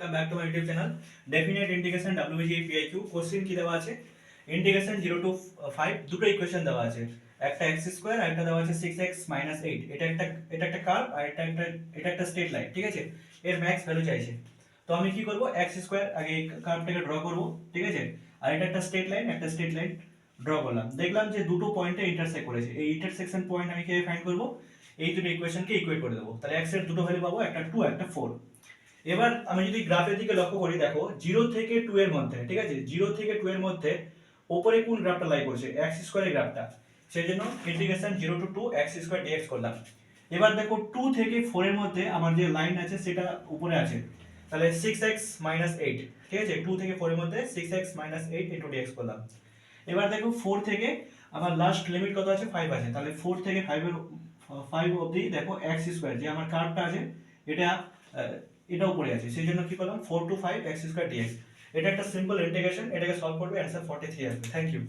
welcome back to my YouTube channel definite integration WBG PIQ question কি দেওয়া আছে integration 0 two 5 দুটো equation দেওয়া আছে একটা x স্কয়ার আর একটা দেওয়া আছে 6x - 8 এটা একটা কার্ভ আর এটা একটা স্ট্রেট লাইন ঠিক আছে এর ম্যাক্স ভ্যালু চাইছে তো আমি কি করব x স্কয়ার আগে এই কার্ভটাকে ড্র করব ঠিক আছে আর এটা একটা স্ট্রেট লাইন ড্র করলাম দেখলাম যে দুটো পয়েন্টে ইন্টারসেক্ট করেছে এই ইন্টারসেকশন পয়েন্ট আমি কিভাবে ফাইন্ড করব এই দুটো ইকুয়েশনকে ইকুয়েট করে দেবো তাহলে x এর দুটো ভ্যালু পাবো একটা 2 একটা 4 এবার আমি যদি গ্রাফের দিকে লক্ষ্য করি দেখো 0 থেকে 2 এর মধ্যে ঠিক আছে 0 থেকে 2 এর মধ্যে উপরে কোন গ্রাফটা লাই করছে x স্কয়ারের গ্রাফটা সেজন্য integration 0 to 2 x square dx করলাম এবার দেখো 2 থেকে 4 এর মধ্যে আমার যে লাইন আছে সেটা উপরে আছে তাহলে 6x - 8 ঠিক আছে 2 থেকে 4 এর মধ্যে 6x - 8 dx করলাম এবার দেখো 4 থেকে আমার লাস্ট লিমিট কত আছে 5 আছে তাহলে 4 থেকে 5 অবধি দেখো x স্কয়ার যে আমার কার্ভটা আছে এটা এটা উপরে আছে সেই জন্য কি করলাম 4 টু 5 x স্কয়ার dx এটা একটা সিম্পল ইন্টিগ্রেশন এটাকে সলভ করবে অ্যানসার 43 আসবে থ্যাংক ইউ